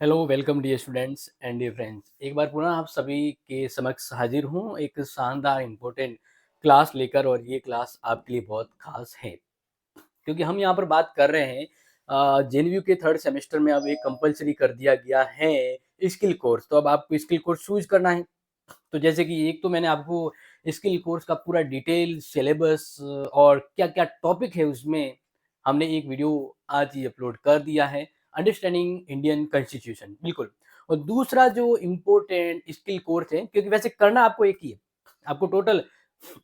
Hello, welcome dear students and dear friends. एक बार पुनः आप सभी के समक्ष हाजिर हूँ एक शानदार इम्पोर्टेंट क्लास लेकर। और ये क्लास आपके लिए बहुत खास है क्योंकि हम यहाँ पर बात कर रहे हैं जेएनयू के थर्ड सेमेस्टर में अब एक कंपलसरी कर दिया गया है स्किल कोर्स। तो अब आपको स्किल कोर्स चूज करना है। तो जैसे कि एक तो मैंने आपको स्किल कोर्स का पूरा डिटेल सिलेबस और क्या क्या टॉपिक है उसमें हमने एक वीडियो आज ही अपलोड कर दिया है, अंडरस्टैंडिंग इंडियन कॉन्स्टिट्यूशन। बिल्कुल। और दूसरा जो इम्पोर्टेंट स्किल कोर्स है, क्योंकि वैसे करना आपको एक ही है, आपको टोटल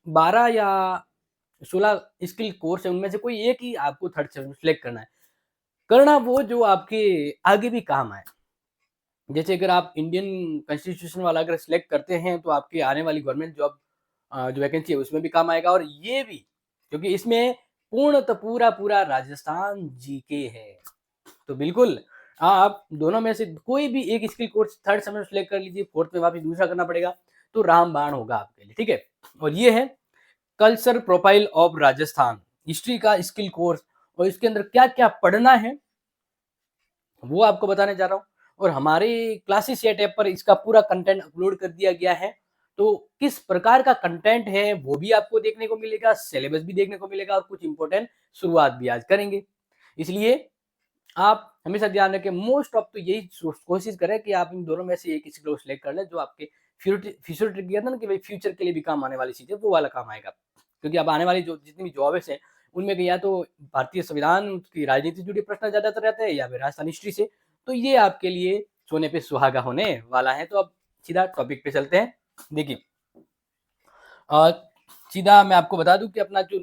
12 या 16 स्किल कोर्स है, उनमें से कोई एक ही आपको थर्ड सेलेक्ट करना है। करना वो जो आपके आगे भी काम आए। जैसे अगर आप इंडियन कॉन्स्टिट्यूशन वाला अगर सिलेक्ट करते हैं तो आपकी आने वाली गवर्नमेंट जॉब जो वैकेंसी है उसमें भी काम आएगा। और ये भी क्योंकि इसमें पूर्णतः पूरा पूरा राजस्थान जीके है। तो बिल्कुल आप दोनों में से कोई भी एक skill course third semester select कर लीजिए, फोर्थ में वापस दूसरा करना पड़ेगा, तो रामबाण होगा आपके लिए। ठीक है। और ये है culture profile of Rajasthan, history का स्किल कोर्स। और इसके अंदर क्या क्या पढ़ना है वो आपको बताने जा रहा हूँ। और हमारे क्लासेस या टैब पर इसका पूरा कंटेंट अपलोड कर दिया गया है। तो किस प्रकार का कंटेंट है वो भी आपको देखने को मिलेगा, सिलेबस भी देखने को मिलेगा, और कुछ इंपॉर्टेंट शुरुआत भी आज करेंगे। इसलिए आप हमेशा ध्यान रखें, मोस्ट ऑफ तो यही कोशिश करें कि आप इन दोनों में से एक किसी को सिलेक्ट कर लें जो आपके फ्यूचर किया था ना कि भाई फ्यूचर के लिए भी काम आने वाली चीज़ है, वो वाला काम आएगा। क्योंकि अब आने वाली जो जितनी भी जॉब्स हैं उनमें या तो भारतीय संविधान की राजनीति से जुड़े प्रश्न ज़्यादातर रहते हैं या फिर राजस्थान हिस्ट्री से। तो ये आपके लिए सोने पे सुहागा होने वाला है। तो अब सीधा टॉपिक पे चलते हैं। देखिए, अ, सीधा मैं आपको बता दूं कि अपना जो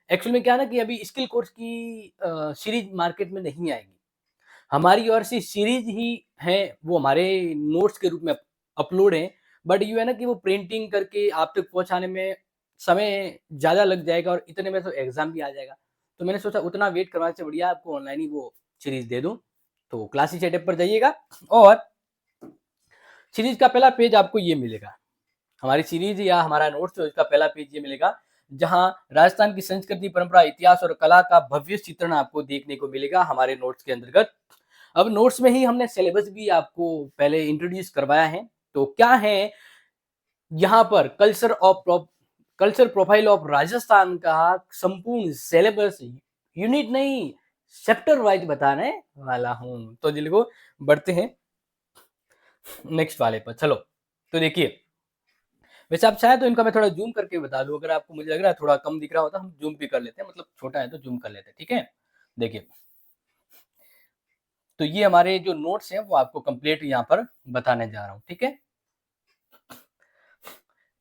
एक्चुअल में क्या है ना कि अभी स्किल कोर्स की सीरीज मार्केट में नहीं आएगी। हमारी ओर से सीरीज ही है, वो हमारे नोट्स के रूप में अपलोड है। बट ये है ना कि वो प्रिंटिंग करके आप तक पहुंचाने में समय ज़्यादा लग जाएगा और इतने में तो एग्जाम भी आ जाएगा। तो मैंने सोचा उतना वेट करवाने से बढ़िया आपको ऑनलाइन ही वो सीरीज दे दूं। तो क्लासी सेटअप पर जाइएगा और सीरीज का पहला पेज आपको ये मिलेगा। हमारी सीरीज या हमारा नोट्स, इसका पहला पेज ये मिलेगा जहां राजस्थान की संस्कृति, परंपरा, इतिहास और कला का भव्य चित्रण आपको देखने को मिलेगा हमारे नोट्स के अंतर्गत। अब नोट्स में ही हमने सिलेबस भी आपको पहले इंट्रोड्यूस करवाया है। तो क्या है यहाँ पर कल्चर प्रोफाइल ऑफ राजस्थान का संपूर्ण सिलेबस, यूनिट नहीं चैप्टर वाइज बताने वाला हूँ। तो दिल को बढ़ते हैं नेक्स्ट वाले पर। चलो, तो देखिए, वैसे आप चाहे तो इनका मैं थोड़ा जूम करके बता दूं, अगर आपको मुझे लग रहा है थोड़ा कम दिख रहा होता हम जूम भी कर लेते हैं, मतलब छोटा है तो जूम कर लेते हैं। ठीक है। देखिए, तो ये हमारे जो नोट्स हैं वो आपको कंप्लीट यहाँ पर बताने जा रहा हूँ। ठीक है।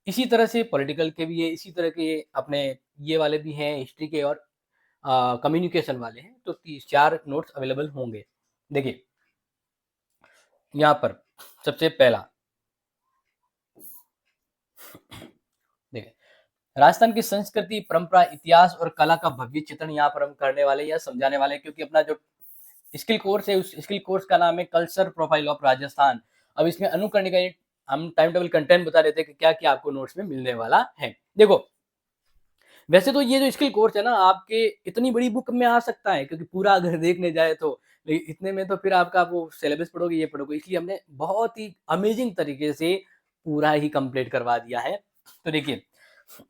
इसी तरह से पॉलिटिकल के भी है, इसी तरह के अपने ये वाले भी हैं, हिस्ट्री के और कम्युनिकेशन वाले हैं। तो 4 नोट्स अवेलेबल होंगे। देखिए, यहाँ पर सबसे पहला देखिए, राजस्थान की संस्कृति, परंपरा, इतिहास और कला का भव्य चित्रण यहाँ पर हम करने वाले या समझाने वाले हैं, क्योंकि अपना जो स्किल कोर्स है उस स्किल कोर्स का नाम है कल्चर प्रोफाइल ऑफ राजस्थान। अब इसमें अनुकरणिका हम टाइम टेबल कंटेंट बता देते हैं कि क्या क्या आपको नोट्स में मिलने वाला है। देखो, वैसे तो ये जो स्किल कोर्स है ना आपके इतनी बड़ी बुक में आ सकता है, क्योंकि पूरा अगर देखने जाए तो इतने में तो फिर आपका वो सिलेबस पढ़ोगे ये पढ़ोगे, इसलिए हमने बहुत ही अमेजिंग तरीके से पूरा ही कंप्लीट करवा दिया है। तो देखिए,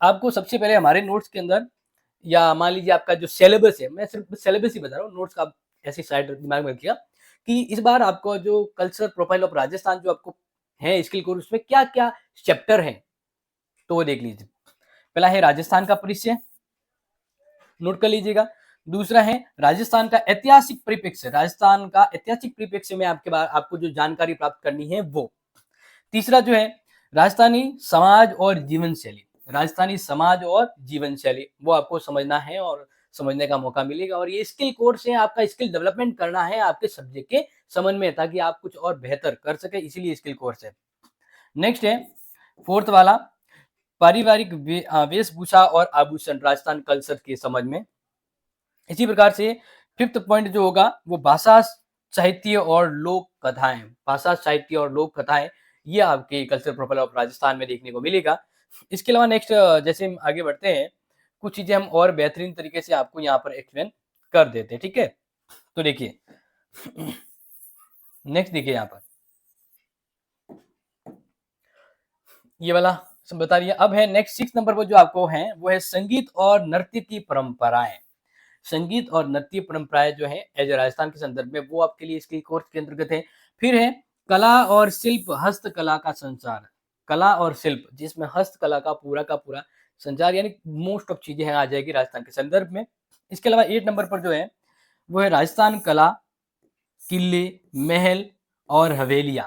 आपको सबसे पहले हमारे नोट्स के अंदर, या मान लीजिए आपका जो सिलेबस है, मैं सिर्फ सिलेबस ही बता रहा हूँ, नोट्स का आप ऐसी साइड दिमाग में रखिएगा कि इस बार आपको जो कल्चर प्रोफाइल ऑफ राजस्थान जो आपको है स्किल कोर्स, उसमें क्या क्या चैप्टर हैं तो वो देख लीजिए। पहला है राजस्थान का परिचय, नोट कर लीजिएगा। दूसरा है राजस्थान का ऐतिहासिक परिप्रेक्ष्य, राजस्थान का ऐतिहासिक परिप्रेक्ष्य में आपके बाद आपको जो जानकारी प्राप्त करनी है वो। तीसरा जो है राजस्थानी समाज और जीवन शैली, राजस्थानी समाज और जीवन शैली वो आपको समझना है और समझने का मौका मिलेगा। और ये स्किल कोर्स है, आपका स्किल डेवलपमेंट करना है आपके सब्जेक्ट के समझ में, ताकि आप कुछ और बेहतर कर सके, इसीलिए स्किल कोर्स है। नेक्स्ट है फोर्थ वाला, पारिवारिक वेशभूषा और आभूषण राजस्थान कल्चर के समझ में। इसी प्रकार से फिफ्थ पॉइंट जो होगा वो भाषा, साहित्य और लोक कथाएं, भाषा, साहित्य और लोक कथाएं, ये आपके कल्चर प्रोफाइल ऑफ राजस्थान में देखने को मिलेगा। इसके अलावा नेक्स्ट, जैसे हम आगे बढ़ते हैं, कुछ चीजें हम और बेहतरीन तरीके से आपको यहाँ पर एक्सप्लेन कर देते हैं। ठीक है। तो देखिए, नेक्स्ट देखिए यहाँ पर ये वाला सब बता दिया। अब है नेक्स्ट 6 नंबर पर जो आपको है वो है संगीत और नृत्य की परंपराएं। संगीत और नृत्य परंपराएं जो है एज राजस्थान के संदर्भ में वो आपके लिए स्किल कोर्स के अंतर्गत है। फिर है कला और शिल्प हस्तकला का संचार। कला और शिल्प जिसमें हस्तकला का पूरा संचार यानी मोस्ट ऑफ चीजें हैं आ जाएगी राजस्थान के संदर्भ में। इसके अलावा 8 नंबर पर जो है वो है राजस्थान कला, किले, महल और हवेलियां।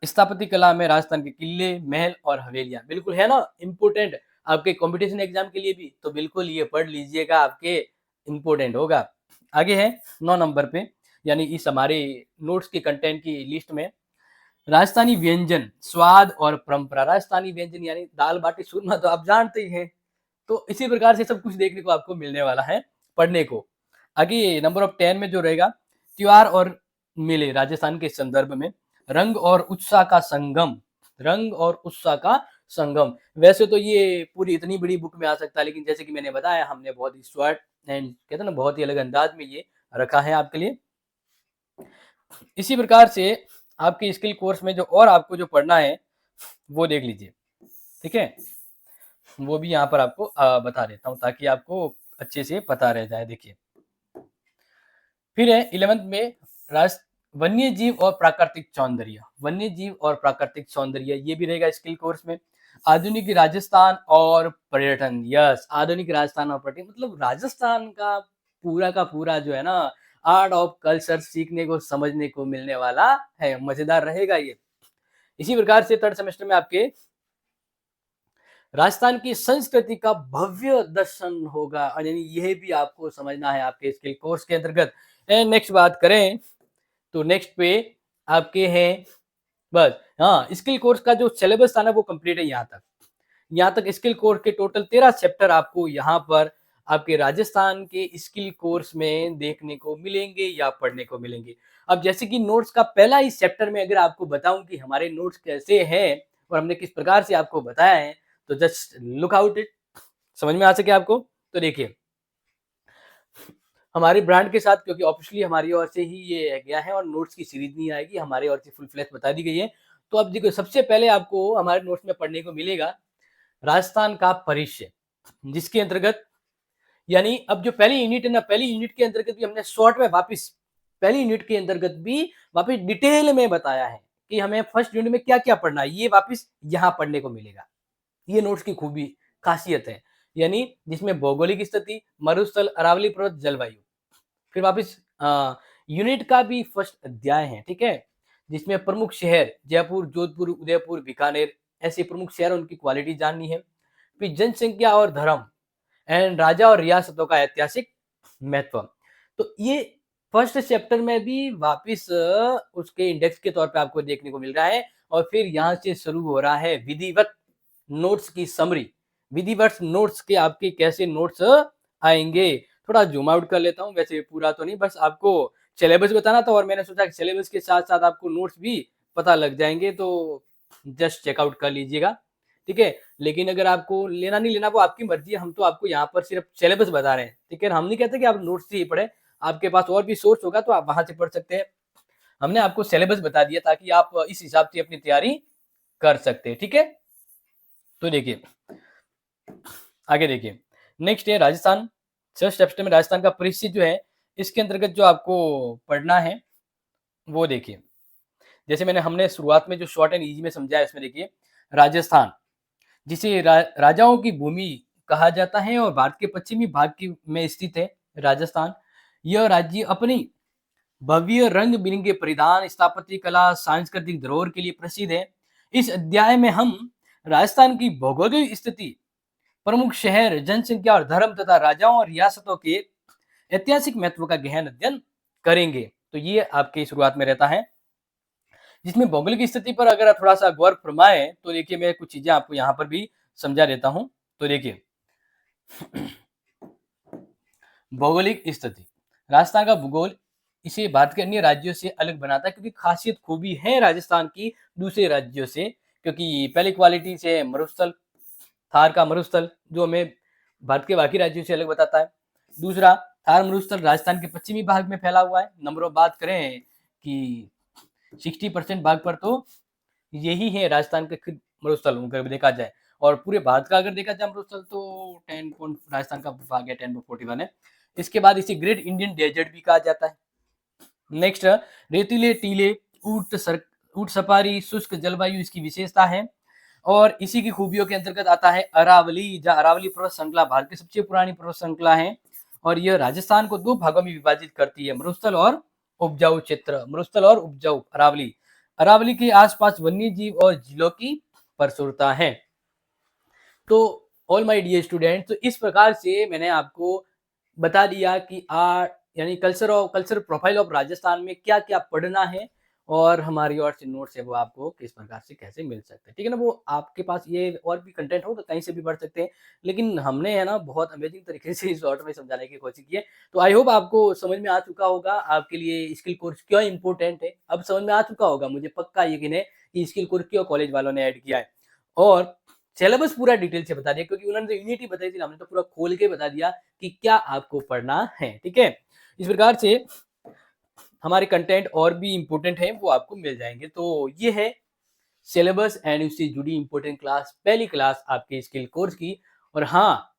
स्थापत्य कला में राजस्थान के किले, महल और हवेलियां बिल्कुल है ना इम्पोर्टेंट आपके कंपटीशन एग्जाम के लिए भी, तो बिल्कुल ये पढ़ लीजिएगा, आपके इम्पोर्टेंट होगा। आगे है 9 नंबर पे यानी इस हमारे नोट्स के कंटेंट की लिस्ट में राजस्थानी व्यंजन, स्वाद और परंपरा। राजस्थानी व्यंजन यानी दाल बाटी चूरमा तो आप जानते ही हैं, तो इसी प्रकार से सब कुछ देखने को आपको मिलने वाला है पढ़ने को। आगे नंबर ऑफ 10 में जो रहेगा त्योहार और मेले राजस्थान के संदर्भ में रंग और उत्साह का संगम। रंग और उत्साह का संगम वैसे तो ये पूरी इतनी बड़ी बुक में आ सकता है, लेकिन जैसे कि मैंने बताया हमने बहुत ही शॉर्ट एंड कहते हैं ना बहुत ही अलग अंदाज में ये रखा है आपके लिए। इसी प्रकार से आपके स्किल कोर्स में जो और आपको जो पढ़ना है वो देख लीजिए, ठीक है। वो भी यहाँ पर आपको बता देता हूँ ताकि आपको अच्छे से पता रह जाए। देखिए फिर है 11th में राष्ट्र वन्य जीव और प्राकृतिक सौंदर्य। वन्य जीव और प्राकृतिक सौंदर्य ये भी रहेगा स्किल कोर्स में। आधुनिक राजस्थान और पर्यटन। यस, आधुनिक राजस्थान और पर्यटन मतलब राजस्थान का पूरा जो है ना आर्ट ऑफ कल्चर सीखने को समझने को मिलने वाला है, मजेदार रहेगा ये। इसी प्रकार से थर्ड सेमेस्टर में आपके राजस्थान की संस्कृति का भव्य दर्शन होगा और यानी यह भी आपको समझना है आपके स्किल कोर्स के अंतर्गत। एंड नेक्स्ट बात करें तो नेक्स्ट पे आपके हैं बस हाँ स्किल कोर्स का जो सिलेबस था ना वो कंप्लीट है यहाँ तक स्किल कोर्स के टोटल 13 चैप्टर आपको यहाँ पर आपके राजस्थान के स्किल कोर्स में देखने को मिलेंगे या पढ़ने को मिलेंगे। अब जैसे कि नोट्स का पहला ही चैप्टर में अगर आपको बताऊं कि हमारे नोट्स कैसे हैं और हमने किस प्रकार से आपको बताया है तो जस्ट लुक आउट इट, समझ में आ सके आपको। तो देखिए हमारे ब्रांड के साथ क्योंकि ऑफिशियली हमारी ओर से ही ये गया है और नोट्स की सीरीज नहीं आएगी, हमारी ओर से फुल फ्लैश बता दी गई है। तो अब देखो सबसे पहले आपको हमारे नोट्स में पढ़ने को मिलेगा राजस्थान का परिचय, जिसके अंतर्गत यानी अब जो पहली यूनिट है ना पहली यूनिट के अंतर्गत भी हमने शॉर्ट में वापस पहली यूनिट के अंतर्गत भी वापस डिटेल में बताया है कि हमें फर्स्ट यूनिट में क्या क्या पढ़ना है, ये वापस यहाँ पढ़ने को मिलेगा। ये नोट्स की खूबी खासियत है, यानी जिसमें भौगोलिक स्थिति, मरुस्थल, अरावली पर्वत, जलवायु। फिर वापस यूनिट का भी फर्स्ट अध्याय है, ठीक है, जिसमें प्रमुख शहर जयपुर, जोधपुर, उदयपुर, बीकानेर ऐसे प्रमुख शहर उनकी क्वालिटी जाननी है। फिर जनसंख्या और धर्म एंड राजा और रियासतों का ऐतिहासिक महत्व। तो ये फर्स्ट चैप्टर में भी वापस उसके इंडेक्स के तौर पे आपको देखने को मिल रहा है और फिर यहाँ से शुरू हो रहा है विधिवत नोट्स की समरी। विधिवत नोट्स के आपके कैसे नोट्स आएंगे, थोड़ा जूम आउट कर लेता हूँ, वैसे पूरा तो नहीं बस आपको सिलेबस बताना था और मैंने सोचा कि सिलेबस के साथ साथ आपको नोट्स भी पता लग जाएंगे तो जस्ट चेकआउट कर लीजिएगा, ठीक है। लेकिन अगर आपको लेना नहीं लेना वो आपकी मर्जी है, हम तो आपको यहाँ पर सिर्फ सिलेबस बता रहे हैं, ठीक है। हम नहीं कहते कि आप नोट्स से ही पढ़े, आपके पास और भी सोर्स होगा तो आप वहां से पढ़ सकते हैं। हमने आपको सिलेबस बता दिया ताकि आप इस हिसाब से अपनी तैयारी कर सकते हैं, ठीक है। तो देखिए आगे देखिए नेक्स्ट है राजस्थान। फर्स्ट चैप्टर में राजस्थान का परिचय जो है इसके अंतर्गत जो आपको पढ़ना है वो देखिए, जैसे हमने शुरुआत में जो शॉर्ट एंड इजी में समझाया इसमें देखिए राजस्थान जिसे राजाओं की भूमि कहा जाता है और भारत के पश्चिमी भाग की में स्थित है राजस्थान। यह राज्य अपनी भव्य रंग बिरंगे परिधान, स्थापत्य कला, सांस्कृतिक धरोहर के लिए प्रसिद्ध है। इस अध्याय में हम राजस्थान की भौगोलिक स्थिति, प्रमुख शहर, जनसंख्या और धर्म तथा राजाओं और रियासतों के ऐतिहासिक महत्व का गहन अध्ययन करेंगे। तो ये आपकी शुरुआत में रहता है, जिसमें भौगोलिक स्थिति पर अगर थोड़ा सा गौर फरमाए तो देखिए मैं कुछ चीजें आपको यहाँ पर भी समझा देता हूँ। तो देखिए भौगोलिक स्थिति, राजस्थान का भूगोल इसे भारत के अन्य राज्यों से अलग बनाता है क्योंकि खासियत खूबी है राजस्थान की दूसरे राज्यों से, क्योंकि पहली क्वालिटी से मरुस्थल, थार का मरुस्थल जो हमें भारत के बाकी राज्यों से अलग बताता है। दूसरा थार मरुस्थल राजस्थान के पश्चिमी भाग में फैला हुआ है। नंबर ऑफ बात करें कि 60% भाग पर तो यही है राजस्थान के खुद मरुस्थल अगर देखा जाए, और पूरे भारत का अगर देखा जाए मरुस्थल तो 10 पॉइंट राजस्थान का भाग है 10.41 है। इसके बाद इसे ग्रेट इंडियन डेजर्ट भी कहा जाता है। नेक्स्ट, रेतीले टीले, ऊंट सफारी, शुष्क जलवायु इसकी विशेषता है। और इसी की खूबियों के अंतर्गत आता है अरावली, जहाँ अरावली पर्वत श्रृंखला भारत की सबसे पुरानी पर्वत श्रृंखला है, और यह राजस्थान को दो भागों में विभाजित करती है, मरुस्थल और उपजाऊ क्षेत्र। मरुस्थल और उपजाऊ अरावली, अरावली के आसपास वन्य जीव और झीलों की प्रचुरता है। तो ऑल माय डियर स्टूडेंट, तो इस प्रकार से मैंने आपको बता दिया कि आर्ट यानी कल्चर प्रोफाइल ऑफ राजस्थान में क्या क्या पढ़ना है, और हमारी और से नोट्स है वो आपको किस प्रकार से कैसे मिल सकते हैं, ठीक है ना। वो आपके पास ये और भी कंटेंट होगा, कहीं से भी पढ़ सकते हैं, लेकिन हमने है ना बहुत अमेजिंग तरीके से इस शॉर्ट में समझाने की कोशिश की है। तो आई होप आपको समझ में आ चुका होगा आपके लिए स्किल कोर्स क्यों इंपॉर्टेंट है। अब समझ में आ चुका होगा, मुझे पक्का यकीन है कि स्किल कोर्स क्यों कॉलेज वालों ने ऐड किया है। और सिलेबस पूरा डिटेल से बता दिया, क्योंकि उन्होंने तो यूनिटी बताई थी, हमने तो पूरा खोल के बता दिया कि क्या आपको पढ़ना है, ठीक है। इस प्रकार से हमारे कंटेंट और भी इंपॉर्टेंट है वो आपको मिल जाएंगे। तो ये है सिलेबस एंड उससे जुड़ी इंपॉर्टेंट क्लास, पहली क्लास आपके स्किल कोर्स की। और हाँ,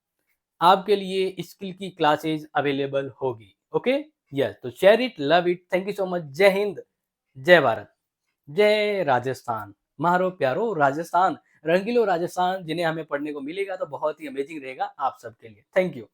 आपके लिए स्किल की क्लासेस अवेलेबल होगी। ओके, यस, तो share it, love it, thank you so much. जय हिंद, जय भारत, जय राजस्थान। मारो प्यारो राजस्थान, रंगीलो राजस्थान जिन्हें हमें पढ़ने को मिलेगा तो बहुत ही अमेजिंग रहेगा आप सबके लिए। Thank you.